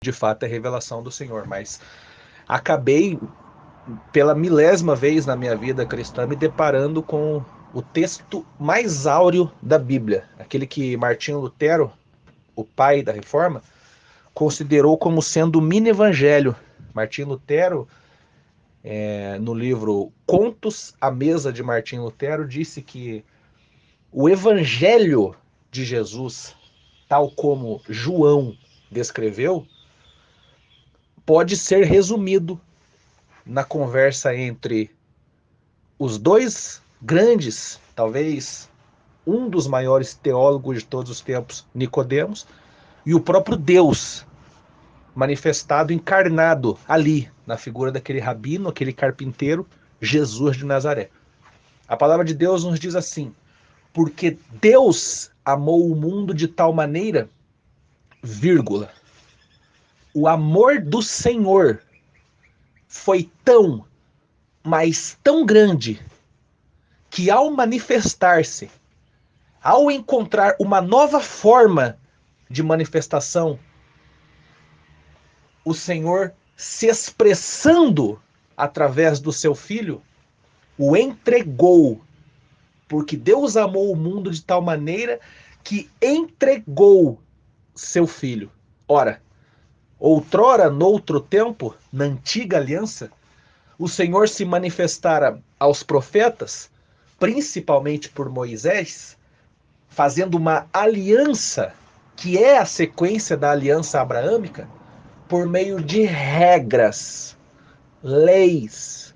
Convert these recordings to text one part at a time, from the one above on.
de fato é revelação do Senhor, mas acabei, pela milésima vez na minha vida cristã, me deparando com o texto mais áureo da Bíblia, aquele que Martinho Lutero, o pai da Reforma, considerou como sendo o mini-evangelho. Martinho Lutero, no livro Contos à Mesa de Martinho Lutero, disse que o evangelho de Jesus, tal como João descreveu, pode ser resumido na conversa entre os dois grandes, talvez um dos maiores teólogos de todos os tempos, Nicodemos, e o próprio Deus manifestado, encarnado ali, na figura daquele rabino, aquele carpinteiro, Jesus de Nazaré. A palavra de Deus nos diz assim: porque Deus amou o mundo de tal maneira, vírgula, o amor do Senhor foi tão, mas tão grande, que ao manifestar-se, ao encontrar uma nova forma de manifestação, o Senhor se expressando através do seu Filho, o entregou, porque Deus amou o mundo de tal maneira que entregou seu Filho. Ora, outrora, noutro tempo, na antiga aliança, o Senhor se manifestara aos profetas, principalmente por Moisés, fazendo uma aliança, que é a sequência da aliança abraâmica, por meio de regras, leis,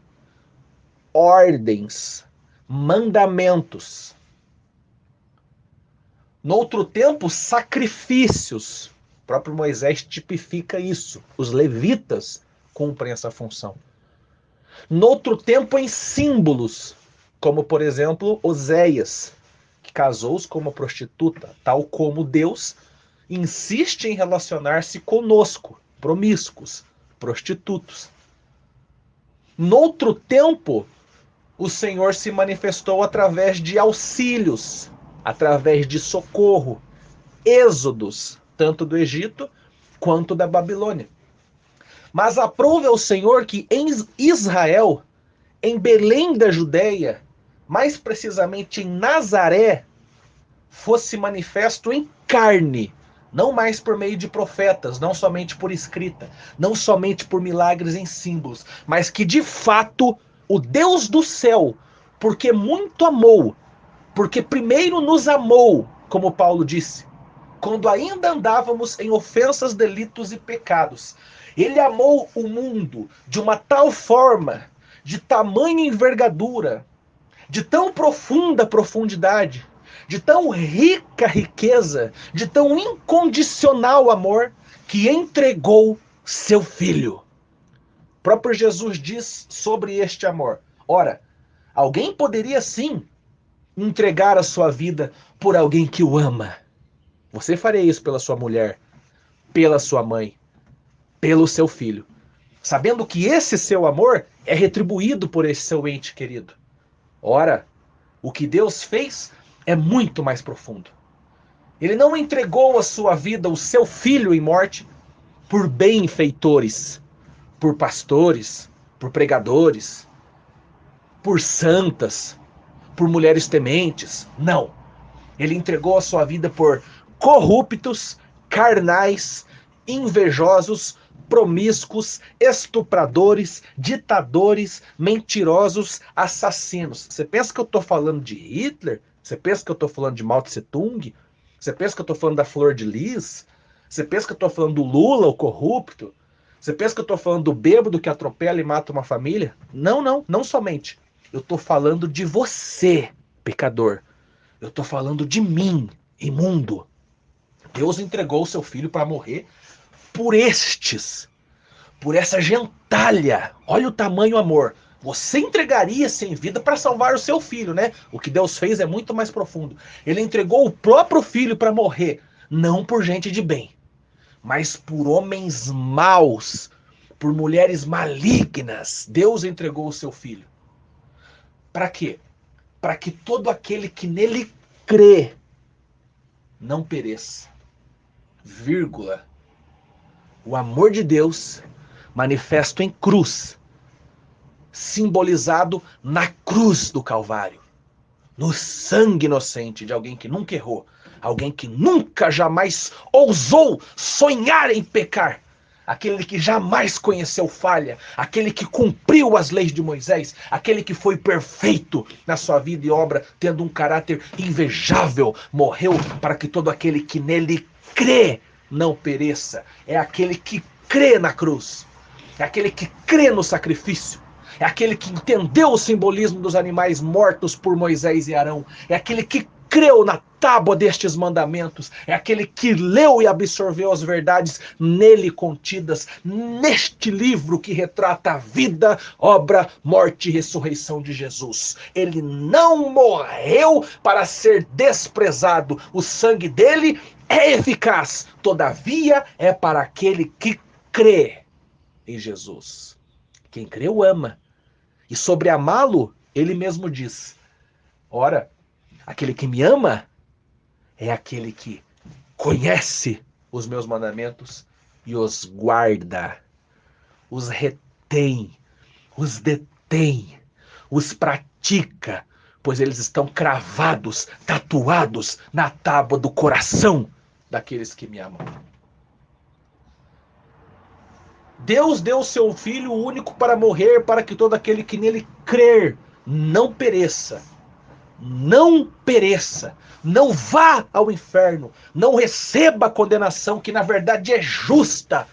ordens, mandamentos. Noutro tempo, sacrifícios. O próprio Moisés tipifica isso. Os levitas cumprem essa função. Noutro tempo, em símbolos, como por exemplo Oséias, que casou-se com uma prostituta, tal como Deus insiste em relacionar-se conosco, promíscuos, prostitutos. Noutro tempo, o Senhor se manifestou através de auxílios, através de socorro, êxodos, tanto do Egito quanto da Babilônia. Mas aprove ao Senhor que em Israel, em Belém da Judéia, mais precisamente em Nazaré, fosse manifesto em carne, não mais por meio de profetas, não somente por escrita, não somente por milagres em símbolos, mas que de fato o Deus do céu, porque muito amou, porque primeiro nos amou, como Paulo disse, quando ainda andávamos em ofensas, delitos e pecados. Ele amou o mundo de uma tal forma, de tamanha envergadura, de tão profunda profundidade, de tão rica riqueza, de tão incondicional amor, que entregou seu filho. O próprio Jesus diz sobre este amor: ora, alguém poderia sim entregar a sua vida por alguém que o ama. Você faria isso pela sua mulher, pela sua mãe, pelo seu filho, sabendo que esse seu amor é retribuído por esse seu ente querido. Ora, o que Deus fez é muito mais profundo. Ele não entregou a sua vida, o seu filho em morte, por benfeitores, por pastores, por pregadores, por santas, por mulheres tementes. Não. Ele entregou a sua vida por corruptos, carnais, invejosos, promíscuos, estupradores, ditadores, mentirosos, assassinos. Você pensa que eu estou falando de Hitler? Você pensa que eu estou falando de Mao Tse Tung? Você pensa que eu estou falando da Flor de Lis? Você pensa que eu estou falando do Lula, o corrupto? Você pensa que eu estou falando do bêbado que atropela e mata uma família? Não, não, não somente. Eu estou falando de você, pecador. Eu estou falando de mim, imundo. Deus entregou o seu filho para morrer por estes, por essa gentalha. Olha o tamanho amor. Você entregaria-se em vida para salvar o seu filho, né? O que Deus fez é muito mais profundo. Ele entregou o próprio filho para morrer, não por gente de bem, mas por homens maus, por mulheres malignas. Deus entregou o seu filho. Para quê? Para que todo aquele que nele crê não pereça, vírgula, O amor de Deus manifesto em cruz, simbolizado na cruz do Calvário, no sangue inocente de alguém que nunca errou, alguém que nunca jamais ousou sonhar em pecar, aquele que jamais conheceu falha, aquele que cumpriu as leis de Moisés, aquele que foi perfeito na sua vida e obra, tendo um caráter invejável, morreu para que todo aquele que nele crê não pereça. É aquele que crê na cruz, é aquele que crê no sacrifício, é aquele que entendeu o simbolismo dos animais mortos por Moisés e Arão, é aquele que creu na tábua destes mandamentos, é aquele que leu e absorveu as verdades nele contidas, neste livro que retrata a vida, obra, morte e ressurreição de Jesus. Ele não morreu para ser desprezado, o sangue dele é eficaz, todavia é para aquele que crê em Jesus. Quem crê o ama. E sobre amá-lo, ele mesmo diz: ora, aquele que me ama é aquele que conhece os meus mandamentos e os guarda, os retém, os detém, os pratica, pois eles estão cravados, tatuados na tábua do coração daqueles que me amam. Deus deu o seu Filho único para morrer, para que todo aquele que nele crer não pereça. Não pereça. Não vá ao inferno. Não receba a condenação, que na verdade é justa.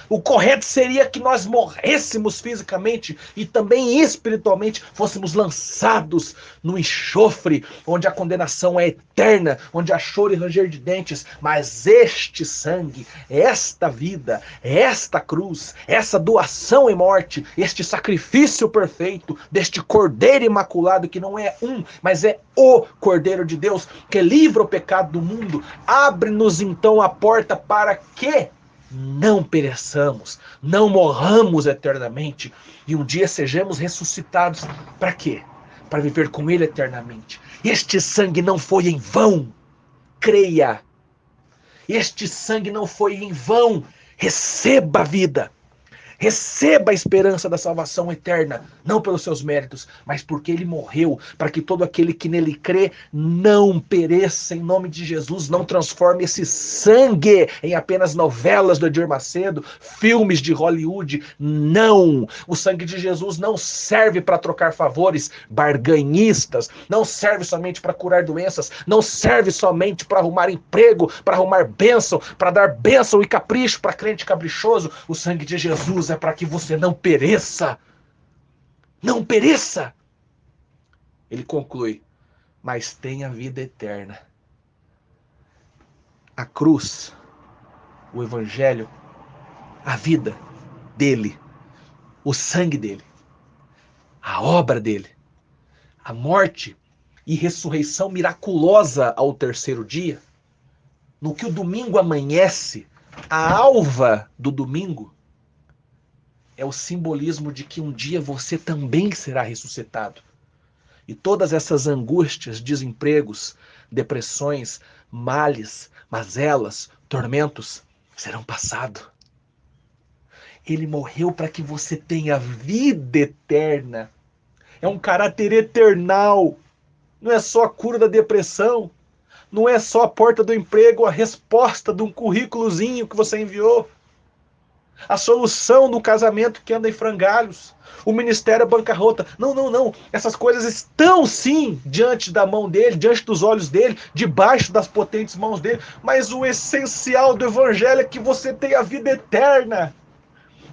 O correto seria que nós morrêssemos fisicamente e também espiritualmente fôssemos lançados no enxofre, onde a condenação é eterna, onde há choro e ranger de dentes. Mas este sangue, esta vida, esta cruz, essa doação em morte, este sacrifício perfeito deste Cordeiro Imaculado, que não é um, mas é o Cordeiro de Deus, que livra o pecado do mundo, abre-nos então a porta para que não pereçamos, não morramos eternamente e um dia sejamos ressuscitados. Para quê? Para viver com Ele eternamente. Este sangue não foi em vão. Creia. Este sangue não foi em vão. Receba a vida. Receba a esperança da salvação eterna, não pelos seus méritos, mas porque ele morreu, para que todo aquele que nele crê não pereça. Em nome de Jesus, não transforme esse sangue em apenas novelas do Edir Macedo, filmes de Hollywood. Não! O sangue de Jesus não serve para trocar favores barganhistas, não serve somente para curar doenças, não serve somente para arrumar emprego, para arrumar bênção, para dar bênção e capricho para crente caprichoso. O sangue de Jesus é para que você não pereça. Não pereça. Ele conclui: mas tenha vida eterna. A cruz, o evangelho, a vida dele, o sangue dele, a obra dele, a morte e ressurreição miraculosa ao terceiro dia, no que o domingo amanhece, a alva do domingo, é o simbolismo de que um dia você também será ressuscitado. E todas essas angústias, desempregos, depressões, males, mazelas, tormentos serão passados. Ele morreu para que você tenha vida eterna. É um caráter eternal. Não é só a cura da depressão. Não é só a porta do emprego, a resposta de um currículozinho que você enviou. A solução do casamento que anda em frangalhos, o ministério à bancarrota. Não, não, não. Essas coisas estão sim diante da mão dele, diante dos olhos dele, debaixo das potentes mãos dele. Mas o essencial do evangelho é que você tenha a vida eterna.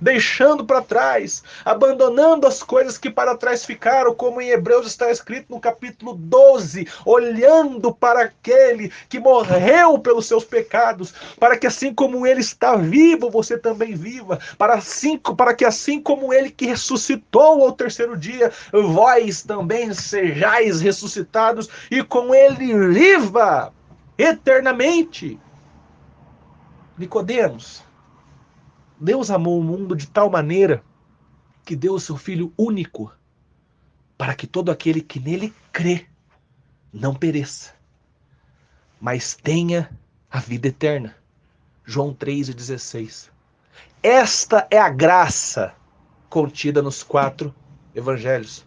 Deixando para trás, abandonando as coisas que para trás ficaram, como em Hebreus está escrito no capítulo 12, olhando para aquele que morreu pelos seus pecados, para que assim como ele está vivo, você também viva, para que assim como ele que ressuscitou ao terceiro dia, vós também sejais ressuscitados e com ele viva eternamente. Nicodemos, Deus amou o mundo de tal maneira que deu o seu Filho único para que todo aquele que nele crê não pereça, mas tenha a vida eterna. João 3,16. Esta é a graça contida nos 4 evangelhos.